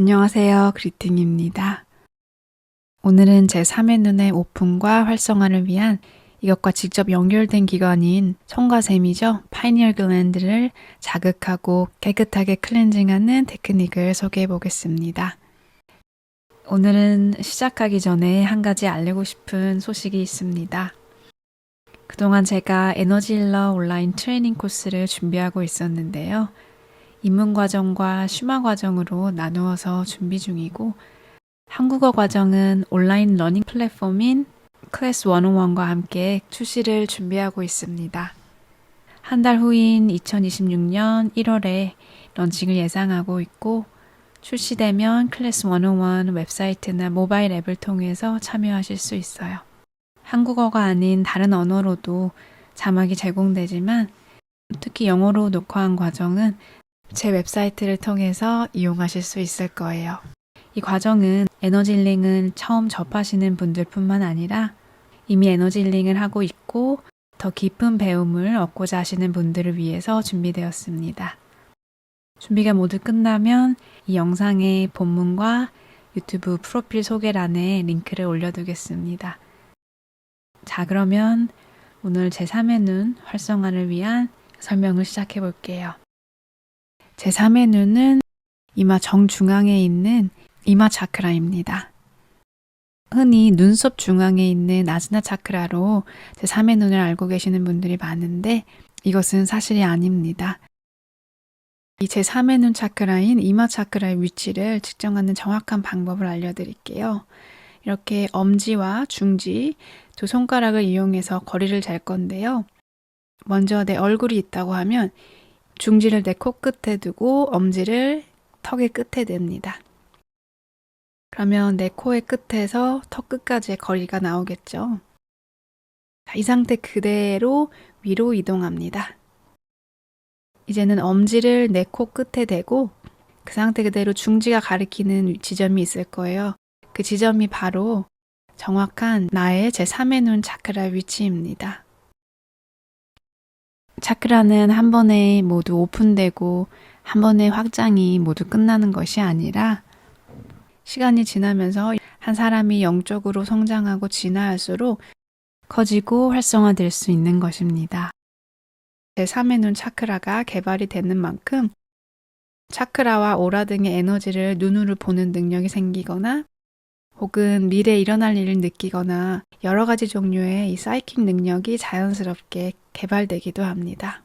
안녕하세요. 그리팅입니다. 오늘은 제 3의 눈의 오픈과 활성화를 위한 이것과 직접 연결된 기관인 솜과샘이죠. 파이니얼 글랜드를 자극하고 깨끗하게 클렌징하는 테크닉을 소개해 보겠습니다. 오늘은 시작하기 전에 한 가지 알리고 싶은 소식이 있습니다. 그동안 제가 에너지힐러 온라인 트레이닝 코스를 준비하고 있었는데요. 입문 과정과 심화 과정으로 나누어서 준비 중이고, 한국어 과정은 온라인 러닝 플랫폼인 클래스 101과 함께 출시를 준비하고 있습니다. 한 달 후인 2026년 1월에 런칭을 예상하고 있고, 출시되면 클래스 101 웹사이트나 모바일 앱을 통해서 참여하실 수 있어요. 한국어가 아닌 다른 언어로도 자막이 제공되지만, 특히 영어로 녹화한 과정은 제 웹사이트를 통해서 이용하실 수 있을 거예요. 이 과정은 에너지 힐링을 처음 접하시는 분들뿐만 아니라 이미 에너지 힐링을 하고 있고 더 깊은 배움을 얻고자 하시는 분들을 위해서 준비되었습니다. 준비가 모두 끝나면 이 영상의 본문과 유튜브 프로필 소개란에 링크를 올려두겠습니다. 자, 그러면 오늘 제3의 눈 활성화를 위한 설명을 시작해 볼게요. 제3의 눈은 이마 정중앙에 있는 이마 차크라입니다. 흔히 눈썹 중앙에 있는 아즈나 차크라로 제3의 눈을 알고 계시는 분들이 많은데 이것은 사실이 아닙니다. 이 제3의 눈 차크라인 이마 차크라의 위치를 측정하는 정확한 방법을 알려드릴게요. 이렇게 엄지와 중지 두 손가락을 이용해서 거리를 잴 건데요. 먼저 내 얼굴이 있다고 하면 중지를 내 코끝에 두고 엄지를 턱의 끝에 댑니다. 그러면 내 코의 끝에서 턱 끝까지의 거리가 나오겠죠. 자, 이 상태 그대로 위로 이동합니다. 이제는 엄지를 내 코 끝에 대고 그 상태 그대로 중지가 가리키는 지점이 있을 거예요. 그 지점이 바로 정확한 나의 제3의 눈 차크라 위치입니다. 차크라는 한 번에 모두 오픈되고 한 번에 확장이 모두 끝나는 것이 아니라 시간이 지나면서 한 사람이 영적으로 성장하고 진화할수록 커지고 활성화될 수 있는 것입니다. 제3의 눈 차크라가 개발이 되는 만큼 차크라와 오라 등의 에너지를 눈으로 보는 능력이 생기거나 혹은 미래에 일어날 일을 느끼거나 여러 가지 종류의 이 사이킥 능력이 자연스럽게 개발되기도 합니다.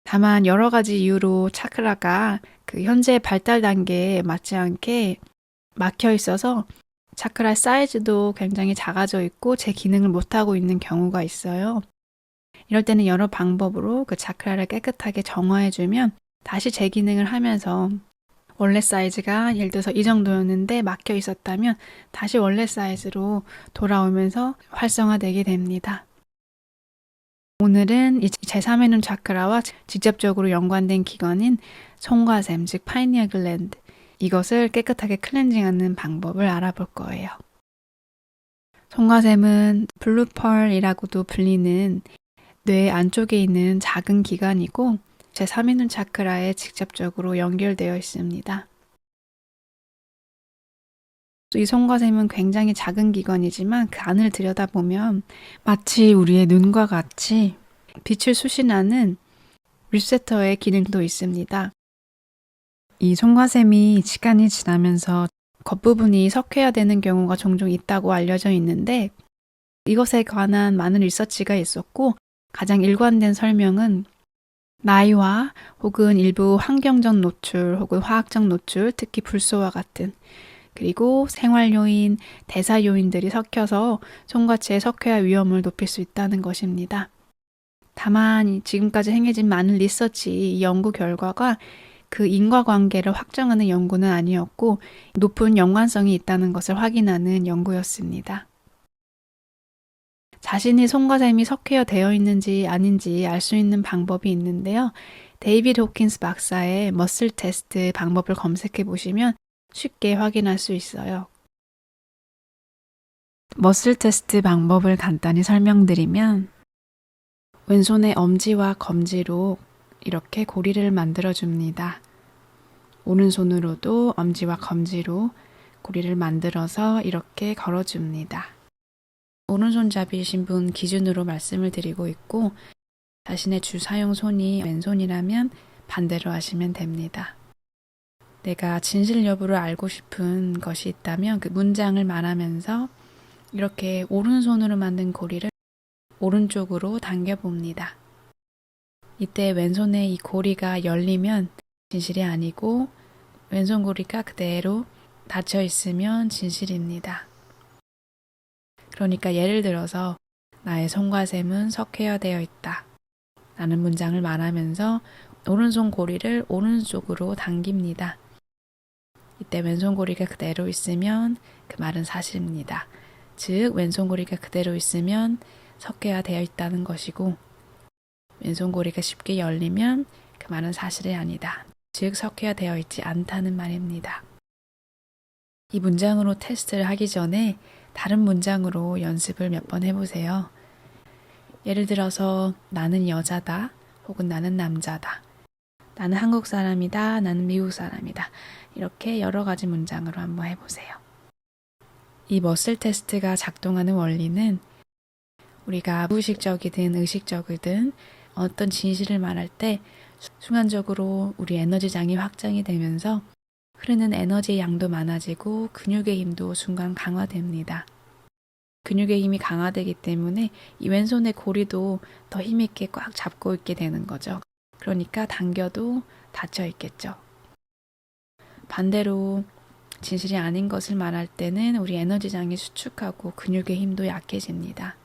다만 여러 가지 이유로 차크라가 그 현재 발달 단계에 맞지 않게 막혀 있어서 차크라 사이즈도 굉장히 작아져 있고 제 기능을 못하고 있는 경우가 있어요. 이럴 때는 여러 방법으로 그 차크라를 깨끗하게 정화해주면 다시 제 기능을 하면서 원래 사이즈가 예를 들어서 이 정도였는데 막혀 있었다면 다시 원래 사이즈로 돌아오면서 활성화되게 됩니다. 오늘은 이 제3의 눈 차크라와 직접적으로 연관된 기관인 솜과샘, 즉 파이니얼 글랜드, 이것을 깨끗하게 클렌징하는 방법을 알아볼 거예요. 솜과샘은 블루펄이라고도 불리는 뇌 안쪽에 있는 작은 기관이고 제3의 눈 차크라에 직접적으로 연결되어 있습니다. 이 솜과샘은 굉장히 작은 기관이지만 그 안을 들여다보면 마치 우리의 눈과 같이 빛을 수신하는 리세터의 기능도 있습니다. 이 솜과샘이 시간이 지나면서 겉부분이 석회화되는 경우가 종종 있다고 알려져 있는데 이것에 관한 많은 리서치가 있었고 가장 일관된 설명은 나이와 혹은 일부 환경적 노출 혹은 화학적 노출, 특히 불소와 같은 그리고 생활 요인, 대사 요인들이 섞여서 솜과체의 석회화 위험을 높일 수 있다는 것입니다. 다만 지금까지 행해진 많은 리서치, 연구 결과가 그 인과관계를 확정하는 연구는 아니었고 높은 연관성이 있다는 것을 확인하는 연구였습니다. 자신이 솜과샘이 석회화되어 있는지 아닌지 알 수 있는 방법이 있는데요. 데이비드 호킨스 박사의 머슬 테스트 방법을 검색해 보시면 쉽게 확인할 수 있어요. 머슬 테스트 방법을 간단히 설명드리면 왼손의 엄지와 검지로 이렇게 고리를 만들어 줍니다. 오른손으로도 엄지와 검지로 고리를 만들어서 이렇게 걸어줍니다. 오른손잡이신 분 기준으로 말씀을 드리고 있고 자신의 주 사용 손이 왼손이라면 반대로 하시면 됩니다. 내가 진실 여부를 알고 싶은 것이 있다면 그 문장을 말하면서 이렇게 오른손으로 만든 고리를 오른쪽으로 당겨봅니다. 이때 왼손의 이 고리가 열리면 진실이 아니고 왼손 고리가 그대로 닫혀 있으면 진실입니다. 그러니까 예를 들어서 나의 손과 셈은 석회화되어 있다. 라는 문장을 말하면서 오른손 고리를 오른쪽으로 당깁니다. 이때 왼손 고리가 그대로 있으면 그 말은 사실입니다. 즉 왼손 고리가 그대로 있으면 석회화되어 있다는 것이고 왼손 고리가 쉽게 열리면 그 말은 사실이 아니다. 즉 석회화되어 있지 않다는 말입니다. 이 문장으로 테스트를 하기 전에 다른 문장으로 연습을 몇 번 해보세요. 예를 들어서 나는 여자다 혹은 나는 남자다. 나는 한국 사람이다. 나는 미국 사람이다. 이렇게 여러 가지 문장으로 한번 해보세요. 이 머슬 테스트가 작동하는 원리는 우리가 무의식적이든 의식적이든 어떤 진실을 말할 때 순간적으로 우리 에너지장이 확장이 되면서 흐르는 에너지의 양도 많아지고 근육의 힘도 순간 강화됩니다. 근육의 힘이 강화되기 때문에 이 왼손의 고리도 더 힘있게 꽉 잡고 있게 되는 거죠. 그러니까 당겨도 닫혀 있겠죠. 반대로 진실이 아닌 것을 말할 때는 우리 에너지장이 수축하고 근육의 힘도 약해집니다.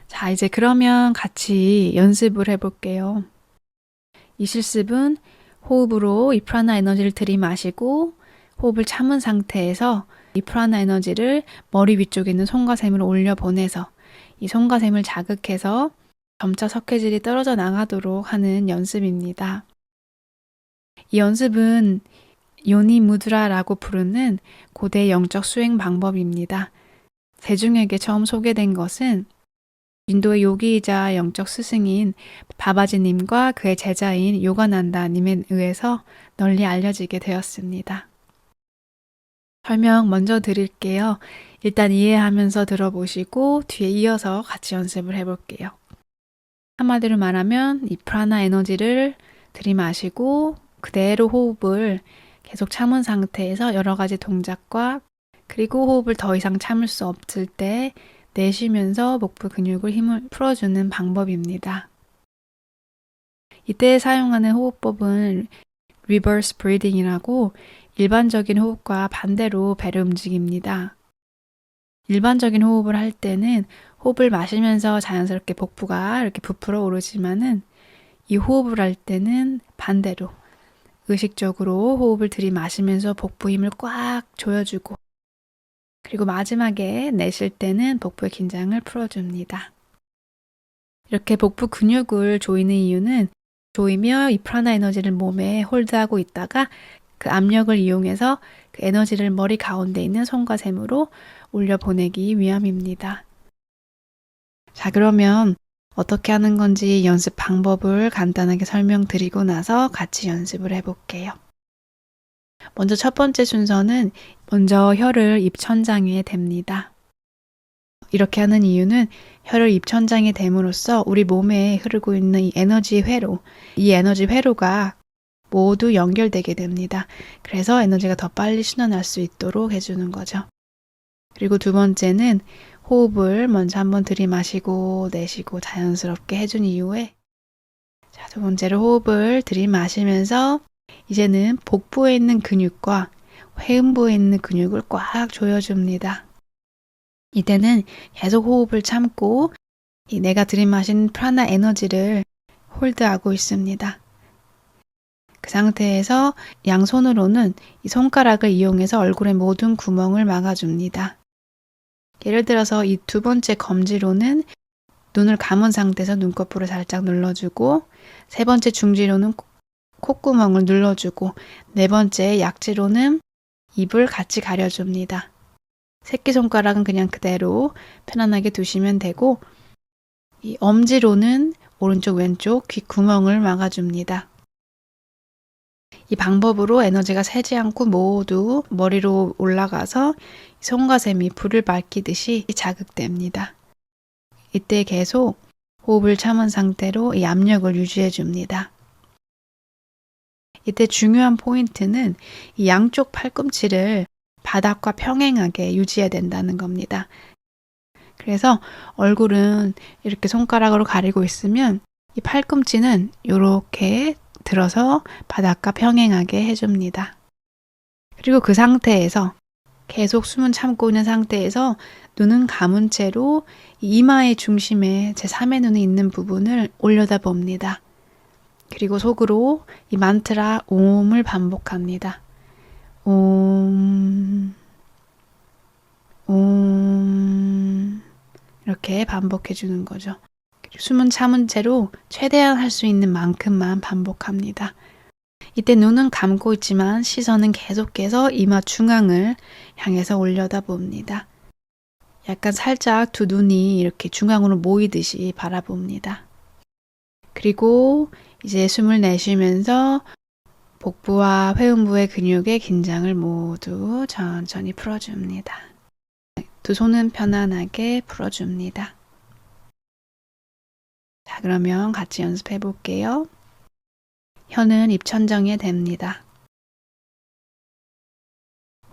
자, 이제 그러면 같이 연습을 해볼게요. 이 실습은 호흡으로 이 프라나 에너지를 들이마시고 호흡을 참은 상태에서 이 프라나 에너지를 머리 위쪽에 있는 손과 셈으로 올려보내서 이 손과 셈을 자극해서 점차 석회질이 떨어져 나가도록 하는 연습입니다. 이 연습은 요니 무드라라고 부르는 고대 영적 수행 방법입니다. 대중에게 처음 소개된 것은 인도의 요기이자 영적 스승인 바바지님과 그의 제자인 요가난다님에 의해서 널리 알려지게 되었습니다. 설명 먼저 드릴게요. 일단 이해하면서 들어보시고 뒤에 이어서 같이 연습을 해볼게요. 한마디로 말하면 이 프라나 에너지를 들이마시고 그대로 호흡을 계속 참은 상태에서 여러 가지 동작과 그리고 호흡을 더 이상 참을 수 없을 때 내쉬면서 목부 근육을 힘을 풀어주는 방법입니다. 이때 사용하는 호흡법은 reverse breathing이라고 일반적인 호흡과 반대로 배를 움직입니다. 일반적인 호흡을 할 때는 호흡을 마시면서 자연스럽게 복부가 이렇게 부풀어 오르지만은 이 호흡을 할 때는 반대로 의식적으로 호흡을 들이마시면서 복부 힘을 꽉 조여주고 그리고 마지막에 내쉴 때는 복부의 긴장을 풀어줍니다. 이렇게 복부 근육을 조이는 이유는 조이며 이 프라나 에너지를 몸에 홀드하고 있다가 그 압력을 이용해서 그 에너지를 머리 가운데 있는 손과 셈으로 올려보내기 위함입니다. 자, 그러면 어떻게 하는 건지 연습 방법을 간단하게 설명드리고 나서 같이 연습을 해볼게요. 먼저 첫 번째 순서는 먼저 혀를 입천장에 댑니다. 이렇게 하는 이유는 혀를 입천장에 댐으로써 우리 몸에 흐르고 있는 이 에너지 회로, 이 에너지 회로가 모두 연결되게 됩니다. 그래서 에너지가 더 빨리 순환할 수 있도록 해주는 거죠. 그리고 두 번째는 호흡을 먼저 한번 들이마시고 내쉬고 자연스럽게 해준 이후에 자, 두 번째로 호흡을 들이마시면서 이제는 복부에 있는 근육과 회음부에 있는 근육을 꽉 조여줍니다. 이때는 계속 호흡을 참고 이 내가 들이마신 프라나 에너지를 홀드하고 있습니다. 그 상태에서 양손으로는 이 손가락을 이용해서 얼굴의 모든 구멍을 막아줍니다. 예를 들어서 이 두 번째 검지로는 눈을 감은 상태에서 눈꺼풀을 살짝 눌러주고 세 번째 중지로는 콧구멍을 눌러주고 네 번째 약지로는 입을 같이 가려줍니다. 새끼손가락은 그냥 그대로 편안하게 두시면 되고 이 엄지로는 오른쪽 왼쪽 귓구멍을 막아줍니다. 이 방법으로 에너지가 새지 않고 모두 머리로 올라가서 송가샘이 불을 밝히듯이 자극됩니다. 이때 계속 호흡을 참은 상태로 이 압력을 유지해 줍니다. 이때 중요한 포인트는 이 양쪽 팔꿈치를 바닥과 평행하게 유지해야 된다는 겁니다. 그래서 얼굴은 이렇게 손가락으로 가리고 있으면 이 팔꿈치는 이렇게 들어서 바닥과 평행하게 해줍니다. 그리고 그 상태에서 계속 숨은 참고 있는 상태에서 눈은 감은 채로 이마의 중심에 제3의 눈이 있는 부분을 올려다 봅니다. 그리고 속으로 이 만트라 옴을 반복합니다. 옴, 옴 이렇게 반복해 주는 거죠. 숨은 참은 채로 최대한 할 수 있는 만큼만 반복합니다. 이때 눈은 감고 있지만 시선은 계속해서 이마 중앙을 향해서 올려다 봅니다. 약간 살짝 두 눈이 이렇게 중앙으로 모이듯이 바라봅니다. 그리고 이제 숨을 내쉬면서 복부와 회음부의 근육의 긴장을 모두 천천히 풀어줍니다. 두 손은 편안하게 풀어줍니다. 자, 그러면 같이 연습해 볼게요. 혀는 입천정에 댑니다.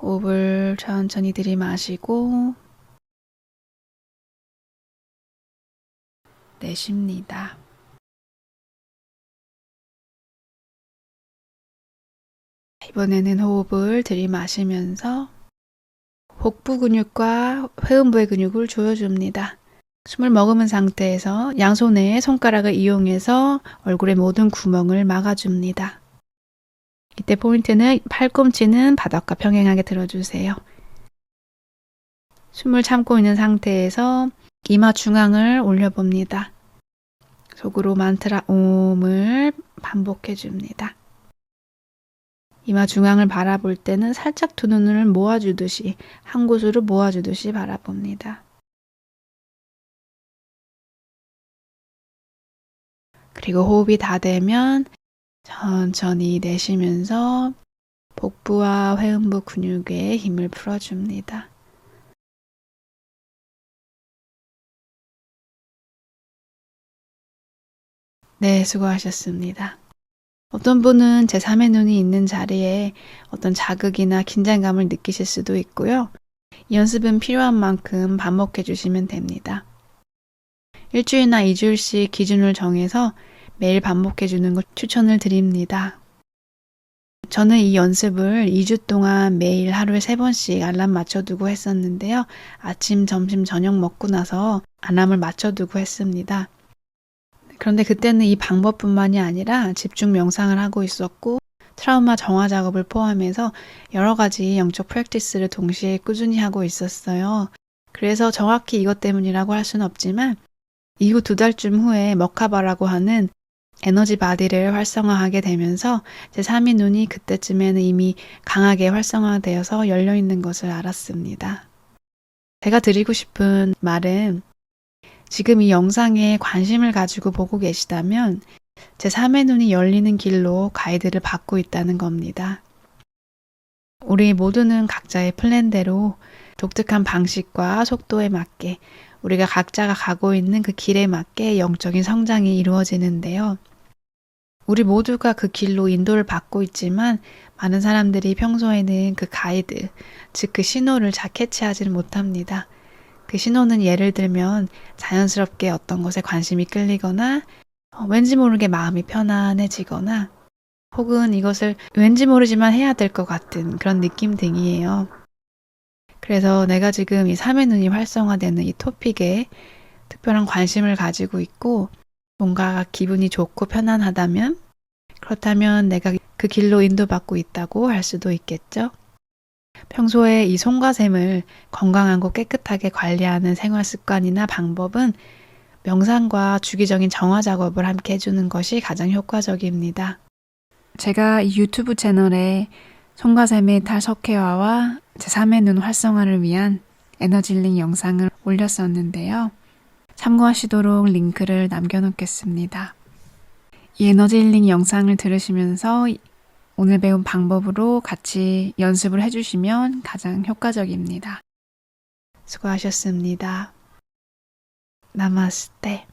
호흡을 천천히 들이마시고 내쉽니다. 이번에는 호흡을 들이마시면서 복부 근육과 회음부의 근육을 조여줍니다. 숨을 머금은 상태에서 양손의 손가락을 이용해서 얼굴의 모든 구멍을 막아줍니다. 이때 포인트는 팔꿈치는 바닥과 평행하게 들어주세요. 숨을 참고 있는 상태에서 이마 중앙을 올려봅니다. 속으로 만트라 옴을 반복해줍니다. 이마 중앙을 바라볼 때는 살짝 두 눈을 모아주듯이 한 곳으로 모아주듯이 바라봅니다. 그리고 호흡이 다 되면 천천히 내쉬면서 복부와 회음부 근육에 힘을 풀어줍니다. 네, 수고하셨습니다. 어떤 분은 제3의 눈이 있는 자리에 어떤 자극이나 긴장감을 느끼실 수도 있고요. 이 연습은 필요한 만큼 반복해 주시면 됩니다. 일주일이나 2주일씩 기준을 정해서 매일 반복해 주는 걸 추천을 드립니다. 저는 이 연습을 2주 동안 매일 하루에 3번씩 알람 맞춰두고 했었는데요. 아침, 점심, 저녁 먹고 나서 알람을 맞춰두고 했습니다. 그런데 그때는 이 방법뿐만이 아니라 집중 명상을 하고 있었고 트라우마 정화 작업을 포함해서 여러 가지 영적 프랙티스를 동시에 꾸준히 하고 있었어요. 그래서 정확히 이것 때문이라고 할 수는 없지만 이후 2달쯤 후에 머카바라고 하는 에너지 바디를 활성화하게 되면서 제 3의 눈이 그때쯤에는 이미 강하게 활성화되어서 열려있는 것을 알았습니다. 제가 드리고 싶은 말은 지금 이 영상에 관심을 가지고 보고 계시다면 제 3의 눈이 열리는 길로 가이드를 받고 있다는 겁니다. 우리 모두는 각자의 플랜대로 독특한 방식과 속도에 맞게 우리가 각자가 가고 있는 그 길에 맞게 영적인 성장이 이루어지는데요. 우리 모두가 그 길로 인도를 받고 있지만 많은 사람들이 평소에는 그 가이드, 즉 그 신호를 잘 캐치하지는 못합니다. 그 신호는 예를 들면 자연스럽게 어떤 것에 관심이 끌리거나 왠지 모르게 마음이 편안해지거나 혹은 이것을 왠지 모르지만 해야 될 것 같은 그런 느낌 등이에요. 그래서 내가 지금 이 3의 눈이 활성화되는 이 토픽에 특별한 관심을 가지고 있고 뭔가 기분이 좋고 편안하다면 그렇다면 내가 그 길로 인도받고 있다고 할 수도 있겠죠. 평소에 이 손과 샘을 건강하고 깨끗하게 관리하는 생활 습관이나 방법은 명상과 주기적인 정화 작업을 함께 해주는 것이 가장 효과적입니다. 제가 이 유튜브 채널에 손과 샘의 탈석회화와 제3의 눈 활성화를 위한 에너지 힐링 영상을 올렸었는데요. 참고하시도록 링크를 남겨놓겠습니다. 이 에너지 힐링 영상을 들으시면서 오늘 배운 방법으로 같이 연습을 해주시면 가장 효과적입니다. 수고하셨습니다. 나마스테.